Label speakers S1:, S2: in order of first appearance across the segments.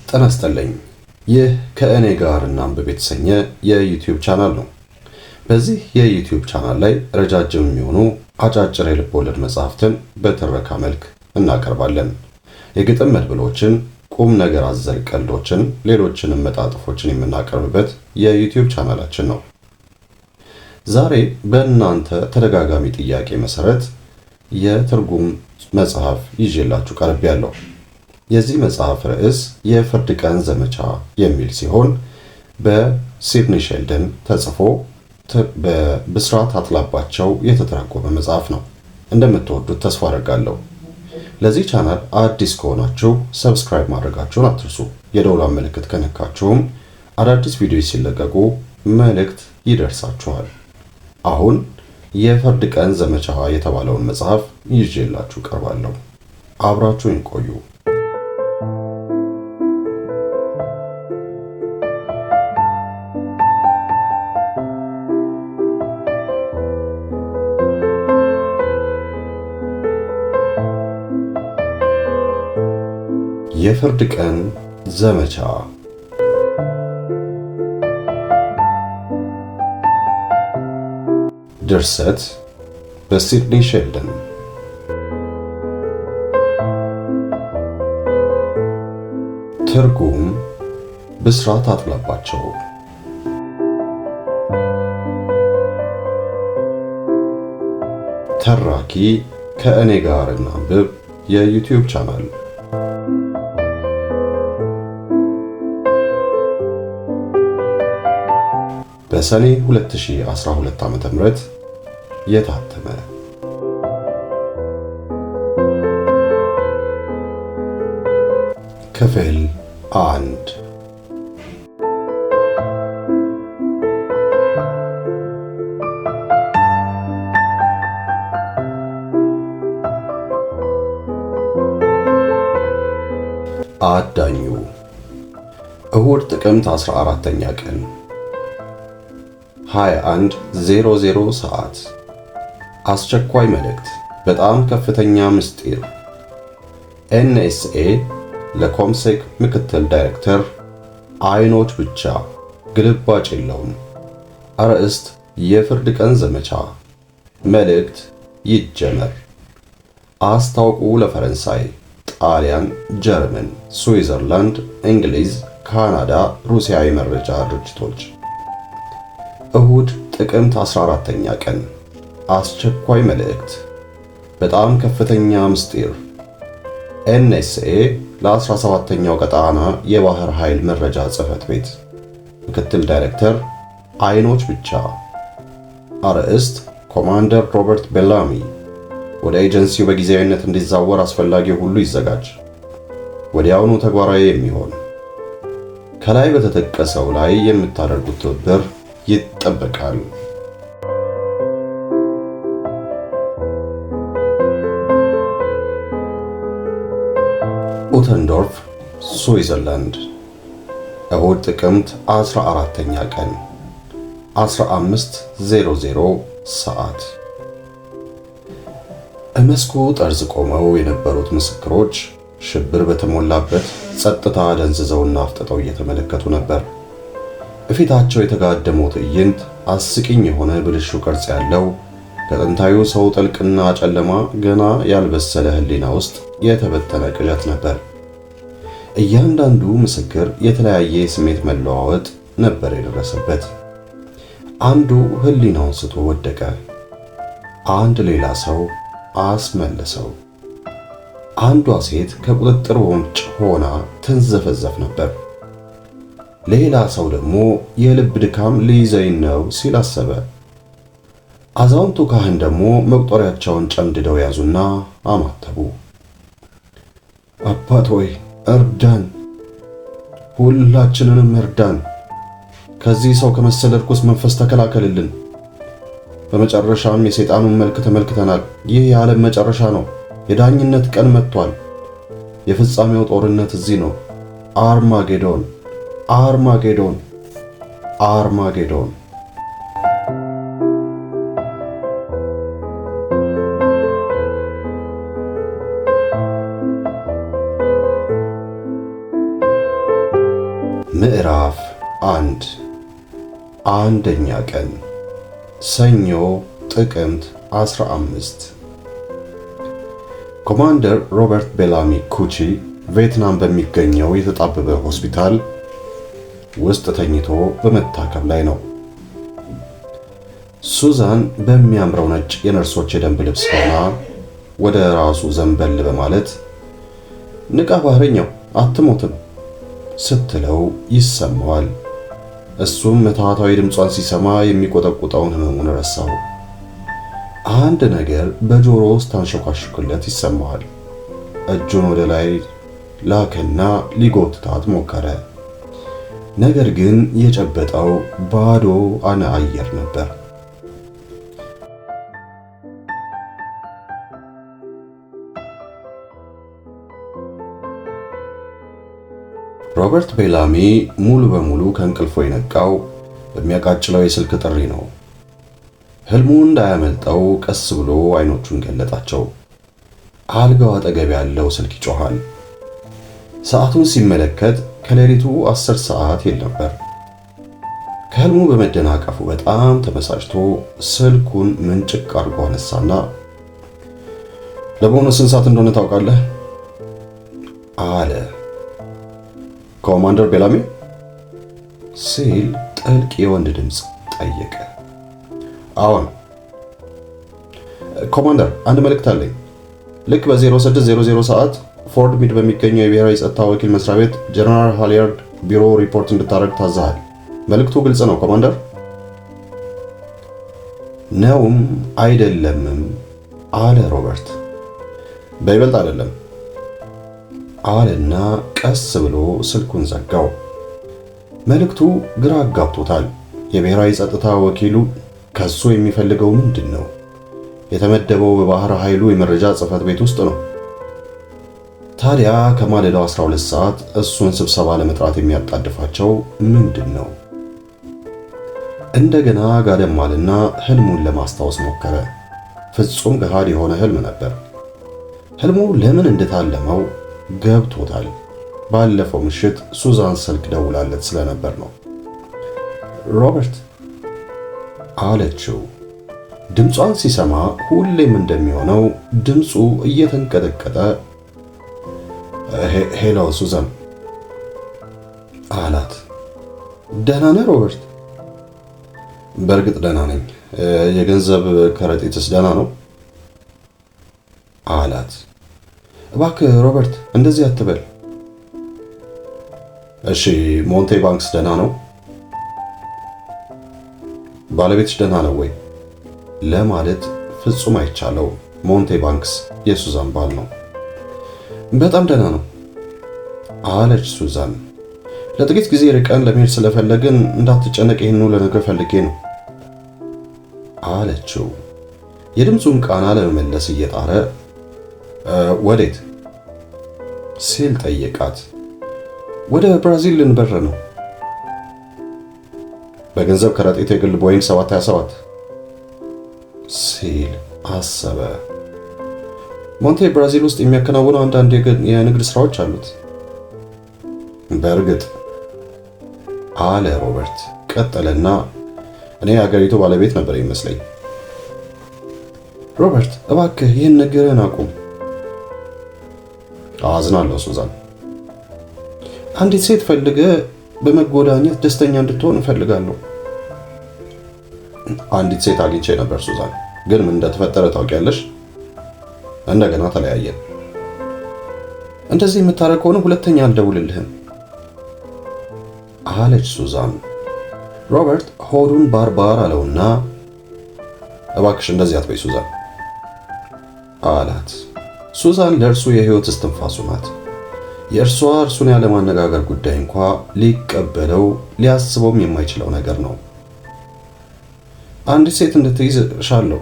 S1: ጤና ይስጥልኝ። ይህ ከእኔ ጋር እናንብብ የተሰኘ የዩቲዩብ ቻናል ነው። በዚህ የዩቲዩብ ቻናል ላይ ረጃጅም የሚሆኑ አጫጭር የልብ ወለድ መጽሐፍትን በትረካ መልክ እናቀርባለን። የግጥም መድብሎችን፣ ቁም ነገር አዘል ቀልዶችን፣ ሌሎችንም መጣጥፎችን የምናቀርብበት የዩቲዩብ ቻናላችን ነው። ዛሬ በእናንተ ተደጋጋሚ ጥያቄ መሰረት የትርጉም መጽሐፍ ይዤላችሁ ቀርቤያለሁ። የዚህ መጽሐፍ ርዕስ የፍርድ ቀን ዘመቻ የሚል ሲሆን በሲድኒ ሼልደን ተጽፎ በብስራት አጥላባቸው የተተረጎመ መጽሐፍ ነው። እንደምትወዱት ተስፋ አደርጋለሁ። ለዚህ ቻናል አዲስ ከሆናችሁ ሰብስክራይብ ማድረጋችሁን አትርሱ። የደወሏን ምልክት ከነካችሁም አዳዲስ ቪዲዮዎች ሲለቀቁ መልእክት ይደርሳችኋል። አሁን የፍርድ ቀን ዘመቻ የተባለውን መጽሐፍ ይዤላችሁ ቀርባለሁ። አብራችሁን ቆዩ። የፍርድ ቀን ዘመቻ ድርሰት በሲድኒ ሼልደን። ትርጉም ብስራት አጥላባቸው። ተራኪ ከእኔ ጋር እናንብብ የዩቲዩብ ቻናል። በሰኔ 2012 ዓ.ም የታተመ። ክፍል 1። አዳኙ። እሁድ ጥቅምት 14ኛ ቀን 21:00 ሰዓት። አስቸኳይ መልእክት። በጣም ከፍተኛ ምስጢር። ኤንኤስኤ ለኮምሴክ ምክትል ዳይሬክተር። አይኖች ብቻ፣ ግልባጭ የለውም። አርዕስት የፍርድ ቀን ዘመቻ። መልእክት ይጀመር። አስታውቁ ለፈረንሳይ፣ ጣሊያን፣ ጀርመን፣ ስዊዘርላንድ፣ እንግሊዝ፣ ካናዳ፣ ሩሲያ የመረጃ ድርጅቶች። እሁድ ጥቅምት 14ኛ ቀን አስቸኳይ መልእክት። በጣም ከፍተኛ ምስጢር። ኤንኤስኤ ለ17ኛው ቀጣና የባህር ኃይል መረጃ ጽሕፈት ቤት ምክትል ዳይሬክተር። አይኖች ብቻ። አርዕስት ኮማንደር ሮበርት ቤላሚ ወደ ኤጀንሲው በጊዜያዊነት እንዲዛወር አስፈላጊው ሁሉ ይዘጋጅ። ወዲያውኑ ተግባራዊ የሚሆን። ከላይ በተጠቀሰው ላይ የምታደርጉት ትብብር ይጠበቃል። ኡተንዶርፍ ስዊዘርላንድ እሁድ ጥቅምት 14ኛ ቀን 15:00 ሰዓት። በመስኩ ጠርዝ ቆመው የነበሩት ምስክሮች ሽብር በተሞላበት ጸጥታ ደንዝዘውና አፍጥጠው እየተመለከቱ ነበር። በፊታቸው የተጋደመው ትዕይንት አስቂኝ የሆነ ብልሹ ቅርጽ ያለው ከጥንታዊ ሰው ጥልቅና ጨለማ ገና ያልበሰለ ሕሊና ውስጥ የተበተነ ቅዠት ነበር። እያንዳንዱ ምስክር የተለያየ ስሜት መለዋወጥ ነበር የደረሰበት። አንዱ ሕሊናውን ስቶ ወደቀ፣ አንድ ሌላ ሰው አስመለሰው። አንዷ ሴት ከቁጥጥር ውጭ ሆና ትንዘፈዘፍ ነበር። ሌላ ሰው ደግሞ የልብ ድካም ሊይዘኝ ነው ሲል አሰበ። አዛውንቱ ካህን ደግሞ መቁጠሪያቸውን ጨምድደው ያዙና አማተቡ። አባት ሆይ እርዳን፣ ሁላችንንም እርዳን፣ ከዚህ ሰው ከመሰለ ርኩስ መንፈስ ተከላከልልን። በመጨረሻም የሰይጣኑን መልክ ተመልክተናል። ይህ የዓለም መጨረሻ ነው። የዳኝነት ቀን መጥቷል። የፍጻሜው ጦርነት እዚህ ነው። አርማጌዶን፣ አርማጌዶን፣ አርማጌዶን። ምዕራፍ 1 አንደኛ ቀን ሰኞ ጥቅምት 15 ኮማንደር ሮበርት ቤላሚ ኩቺ ቪየትናም በሚገኘው የተጣበበ ሆስፒታል ውስጥ ተኝቶ በመታከም ላይ ነው። ሱዛን በሚያምረው ነጭ የነርሶች የደንብ ልብስ ሆና ወደ ራሱ ዘንበል በማለት ንቃ ባህረኛው አትሞትም ስትለው ይሰማዋል። እሱም ምትሃታዊ ድምጿን ሲሰማ የሚቆጠቁጠውን ህመሙን ረሳው። አንድ ነገር በጆሮ ውስጥ አንሾካሾክለት ይሰማዋል። እጁን ወደ ላይ ላከና ሊጎትታት ሞከረ። ነገር ግን የጨበጠው ባዶ አየር ነበር። ሮበርት ቤላሚ ሙሉ በሙሉ ከእንቅልፉ የነቃው በሚያቃጭለው የስልክ ጥሪ ነው። ህልሙ እንዳያመልጠው ቀስ ብሎ አይኖቹን ገለጣቸው። አልጋው አጠገብ ያለው ስልክ ይጮሃል። ሰዓቱን ሲመለከት ከሌሊቱ 10 ሰዓት ይል ነበር። ከህልሙ በመደናቀፉ በጣም ተበሳጭቶ ስልኩን ምንጭቅ አድርጎ አነሳና ለመሆኑ ስንት ሰዓት እንደሆነ ታውቃለህ? አለ። ኮማንደር ቤላሚ ሲል ጥልቅ የወንድ ድምፅ ጠየቀ። አዎን ኮማንደር፣ አንድ መልእክት አለኝ። ልክ በ0600 ሰዓት ፎርድ ሚድ በሚገኘው የብሔራዊ ጸጥታ ወኪል መስሪያ ቤት ጀነራል ሃሊያርድ ቢሮ ሪፖርት እንድታደርግ ታዘሃል። መልእክቱ ግልጽ ነው ኮማንደር። ነውም አይደለምም አለ ሮበርት። በይበልጥ አይደለም አለና ቀስ ብሎ ስልኩን ዘጋው። መልእክቱ ግራ አጋብቶታል። የብሔራዊ ጸጥታ ወኪሉ ከሱ የሚፈልገው ምንድን ነው? የተመደበው በባህር ኃይሉ የመረጃ ጽሕፈት ቤት ውስጥ ነው። ታዲያ ከማለዳው 12 ሰዓት እሱን ስብሰባ ለመጥራት የሚያጣድፋቸው ምንድን ነው? እንደገና ጋደም አለና ህልሙን ለማስታወስ ሞከረ። ፍጹም ገሃድ የሆነ ህልም ነበር። ህልሙ ለምን እንደታለመው ገብቶታል። ባለፈው ምሽት ሱዛን ስልክ ደውላለት ስለነበር ነው። ሮበርት አለችው። ድምጿን ሲሰማ ሁሌም እንደሚሆነው ድምፁ እየተንቀጠቀጠ ሄሎ ሱዛን አላት። ደህና ነህ ሮበርት? በእርግጥ ደህና ነኝ። የገንዘብ ከረጢትስ ደህና ነው? አላት። እባክህ ሮበርት እንደዚህ አትበል። እሺ ሞንቴ ባንክስ ደህና ነው? ባለቤትሽ ደህና ነው ወይ ለማለት ፍጹም አይቻለው። ሞንቴ ባንክስ የሱዛን ባል ነው። በጣም ደህና ነው አለች ሱዛን። ለጥቂት ጊዜ ርቀን ለመሄድ ስለፈለግን እንዳትጨነቅ ይህንኑ ለነገር ፈልጌ ነው አለችው። የድምፁን ቃና ለመመለስ እየጣረ ወዴት ሲል ጠየቃት። ወደ ብራዚል ልንበር ነው። በገንዘብ ከረጢት የግል ቦይንግ 727 ሲል አሰበ። ሞንቴ ብራዚል ውስጥ የሚያከናውነው አንዳንድ የንግድ ስራዎች አሉት። በእርግጥ አለ ሮበርት። ቀጠለና እኔ የአገሪቱ ባለቤት ነበር ይመስለኝ። ሮበርት እባክህ ይህን ነገርን አቁም። አዝናለሁ ሱዛን። አንዲት ሴት ፈልገ በመጎዳኘት ደስተኛ እንድትሆን እፈልጋለሁ። አንዲት ሴት አግኝቼ ነበር ሱዛን፣ ግን ምን እንደተፈጠረ ታውቂያለሽ? እንደገና ተለያየን። እንደዚህ የምታረግ ከሆነ ሁለተኛ አልደውልልህም አለች ሱዛን። ሮበርት ሆዱን ባርባር አለውና እባክሽ እንደዚህ አትበይ ሱዛን አላት። ሱዛን ለእርሱ የህይወት እስትንፋሱ ናት። የእርሷ እርሱን ያለማነጋገር ጉዳይ እንኳ ሊቀበለው ሊያስበውም የማይችለው ነገር ነው። አንዲት ሴት እንድትይዝ እሻለሁ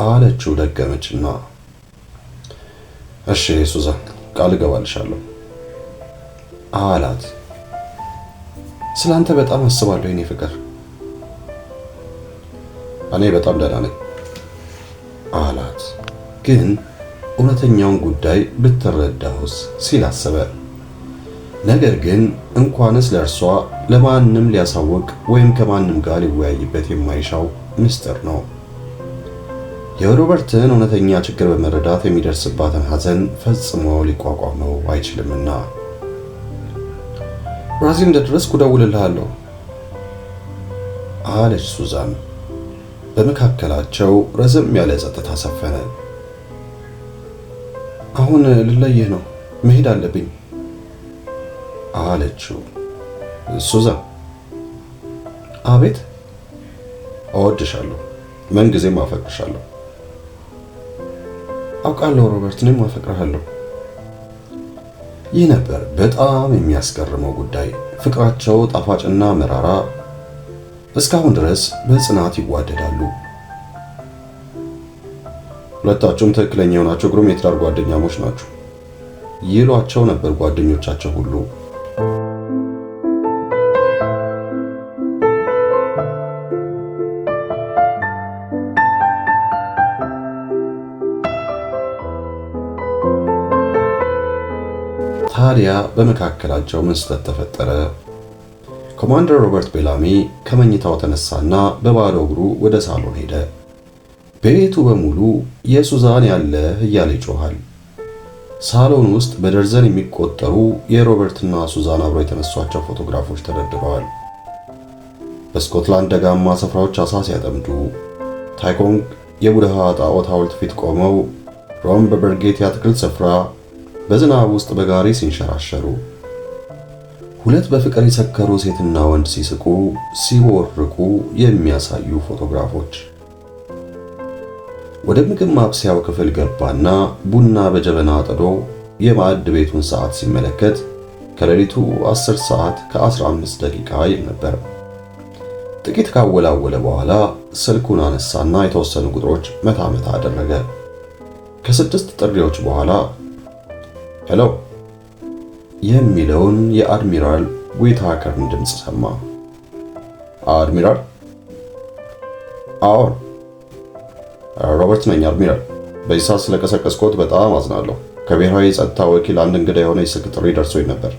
S1: አለችው ደገመችና። እሺ ሱዛን ቃል እገባልሻለሁ አላት። ስላንተ በጣም አስባለሁ የኔ ፍቅር። እኔ በጣም ደህና ነኝ አላት። ግን እውነተኛውን ጉዳይ ብትረዳውስ ሲል አሰበ። ነገር ግን እንኳንስ ለእርሷ ለማንም ሊያሳውቅ ወይም ከማንም ጋር ሊወያይበት የማይሻው ምስጢር ነው። የሮበርትን እውነተኛ ችግር በመረዳት የሚደርስባትን ሐዘን ፈጽሞ ሊቋቋመው አይችልምና። ብራዚል እንደደረስኩ እደውልልሃለሁ አለች ሱዛን። በመካከላቸው ረዘም ያለ ጸጥታ ሰፈነ። አሁን ልለይህ ነው፣ መሄድ አለብኝ አለችው። ሱዛን። አቤት። እወድሻለሁ፣ ምንጊዜም አፈቅርሻለሁ። አውቃለሁ ሮበርት፣ እኔም አፈቅርሃለሁ። ይህ ነበር በጣም የሚያስገርመው ጉዳይ። ፍቅራቸው ጣፋጭና መራራ፣ እስካሁን ድረስ በጽናት ይዋደዳሉ። ሁለታቸውም ትክክለኛ የሆናቸው ግሩም የትዳር ጓደኛሞች ናቸው ይሏቸው ነበር ጓደኞቻቸው ሁሉ። ታዲያ በመካከላቸው ምን ስህተት ተፈጠረ? ኮማንደር ሮበርት ቤላሚ ከመኝታው ተነሳና በባዶ እግሩ ወደ ሳሎን ሄደ። ቤቱ በሙሉ የሱዛን ያለህ እያለ ይጮሃል። ሳሎን ውስጥ በደርዘን የሚቆጠሩ የሮበርትና ሱዛን አብረው የተነሷቸው ፎቶግራፎች ተደርድረዋል። በስኮትላንድ ደጋማ ስፍራዎች አሳ ሲያጠምዱ፣ ታይኮንግ የቡድሃ ጣዖት ሐውልት ፊት ቆመው፣ ሮም በበርጌት የአትክልት ስፍራ በዝናብ ውስጥ በጋሪ ሲንሸራሸሩ፣ ሁለት በፍቅር የሰከሩ ሴትና ወንድ ሲስቁ ሲቦርቁ የሚያሳዩ ፎቶግራፎች። ወደ ምግብ ማብሰያው ክፍል ገባና ቡና በጀበና ጥዶ የማዕድ ቤቱን ሰዓት ሲመለከት ከሌሊቱ 10 ሰዓት ከ15 ደቂቃ ይል ነበር። ጥቂት ካወላወለ በኋላ ስልኩን አነሳና የተወሰኑ ቁጥሮች መታ መታ አደረገ። ከ6 ጥሪዎች በኋላ ሄሎ የሚለውን የአድሚራል ዊታከርን ድምፅ ሰማ። አድሚራል? አዎን፣ ሮበርት ነኝ አድሚራል። በዚህ ሰዓት ስለቀሰቀስኩት በጣም አዝናለሁ። ከብሔራዊ የጸጥታ ወኪል አንድ እንግዳ የሆነ የስልክ ጥሪ ደርሶኝ ነበር።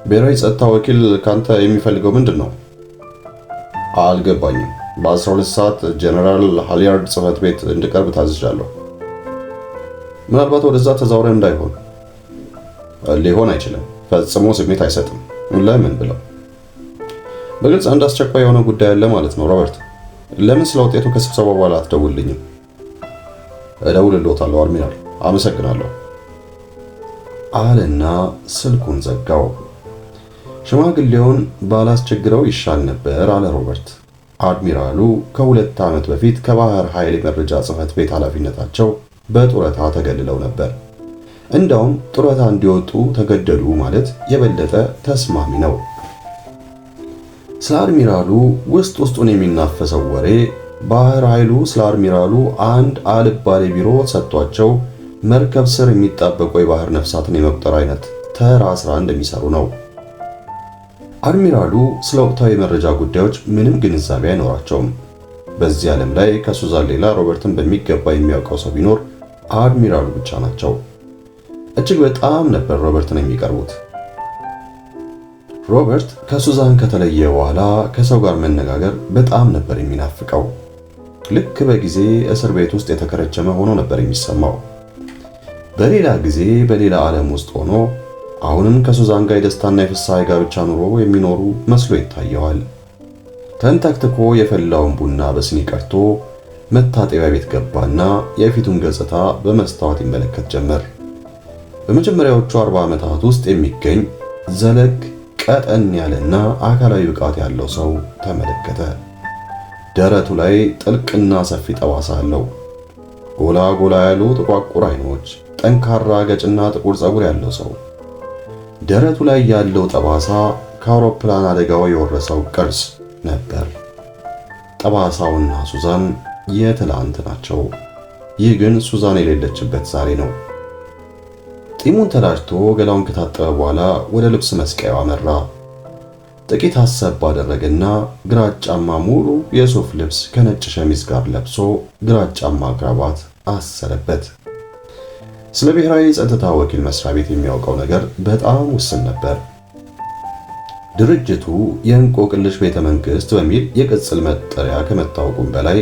S1: ብሔራዊ የጸጥታ ወኪል ካንተ የሚፈልገው ምንድን ነው? አልገባኝም። በ12 ሰዓት ጀነራል ሃሊያርድ ጽሕፈት ቤት እንድቀርብ ታዝዣለሁ። ምናልባት ወደዛ ተዛውረህ እንዳይሆን። ሊሆን አይችልም፣ ፈጽሞ ስሜት አይሰጥም። ለምን ብለው በግልጽ አንድ አስቸኳይ የሆነ ጉዳይ አለ ማለት ነው። ሮበርት፣ ለምን ስለ ውጤቱ ከስብሰባው በኋላ አትደውልልኝም? እደውልልዎታለሁ አድሚራል፣ አመሰግናለሁ አለና ስልኩን ዘጋው። ሽማግሌውን ባላስቸግረው ይሻል ነበር አለ ሮበርት። አድሚራሉ ከ2 ዓመት በፊት ከባህር ኃይል የመረጃ ጽሕፈት ቤት ኃላፊነታቸው በጡረታ ተገልለው ነበር። እንዳውም ጡረታ እንዲወጡ ተገደዱ ማለት የበለጠ ተስማሚ ነው። ስለ አድሚራሉ ውስጥ ውስጡን የሚናፈሰው ወሬ ባህር ኃይሉ ስለ አድሚራሉ አንድ አልባሌ ቢሮ ሰጥቷቸው መርከብ ስር የሚጣበቁ የባህር ነፍሳትን የመቁጠር አይነት ተራ ስራ እንደሚሰሩ ነው። አድሚራሉ ስለ ወቅታዊ መረጃ ጉዳዮች ምንም ግንዛቤ አይኖራቸውም። በዚህ ዓለም ላይ ከሱዛን ሌላ ሮበርትን በሚገባ የሚያውቀው ሰው ቢኖር አድሚራሉ ብቻ ናቸው። እጅግ በጣም ነበር ሮበርትን የሚቀርቡት። ሮበርት ከሱዛን ከተለየ በኋላ ከሰው ጋር መነጋገር በጣም ነበር የሚናፍቀው። ልክ በጊዜ እስር ቤት ውስጥ የተከረቸመ ሆኖ ነበር የሚሰማው። በሌላ ጊዜ በሌላ ዓለም ውስጥ ሆኖ አሁንም ከሱዛን ጋር የደስታና የፍስሐ ጋብቻ ኑሮ የሚኖሩ መስሎ ይታየዋል። ተንተክትኮ የፈላውን ቡና በስኒ ቀርቶ መታጠቢያ ቤት ገባና የፊቱን ገጽታ በመስታወት ይመለከት ጀመር። በመጀመሪያዎቹ 40 ዓመታት ውስጥ የሚገኝ ዘለግ ቀጠን ያለና አካላዊ ብቃት ያለው ሰው ተመለከተ። ደረቱ ላይ ጥልቅና ሰፊ ጠባሳ አለው። ጎላ ጎላ ያሉ ጥቋቁር አይኖች፣ ጠንካራ ገጭና ጥቁር ፀጉር ያለው ሰው። ደረቱ ላይ ያለው ጠባሳ ከአውሮፕላን አደጋው የወረሰው ቅርጽ ነበር። ጠባሳውና ሱዛን የትላንት ናቸው። ይህ ግን ሱዛን የሌለችበት ዛሬ ነው። ጢሙን ተላጭቶ ገላውን ከታጠበ በኋላ ወደ ልብስ መስቀያው አመራ። ጥቂት ሐሳብ ባደረገና ግራጫማ ሙሉ የሱፍ ልብስ ከነጭ ሸሚዝ ጋር ለብሶ ግራጫማ ክራባት አሰረበት። ስለ ብሔራዊ ጸጥታ ወኪል መስሪያ ቤት የሚያውቀው ነገር በጣም ውስን ነበር። ድርጅቱ የእንቆቅልሽ ቤተ መንግሥት በሚል የቅጽል መጠሪያ ከመታወቁም በላይ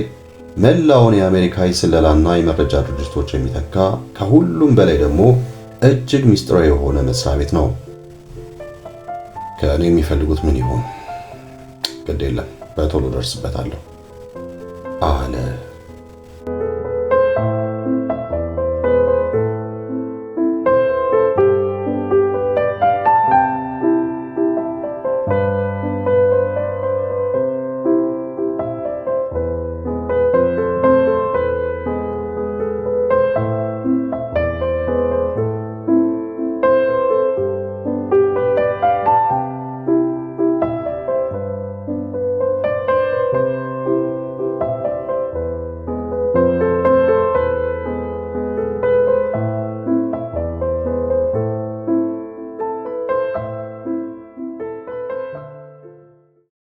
S1: መላውን የአሜሪካ የስለላና የመረጃ ድርጅቶች የሚተካ ከሁሉም በላይ ደግሞ እጅግ ሚስጥራዊ የሆነ መስሪያ ቤት ነው። ከእኔ የሚፈልጉት ምን ይሆን? ግድ የለም በቶሎ ደርስበታለሁ አለ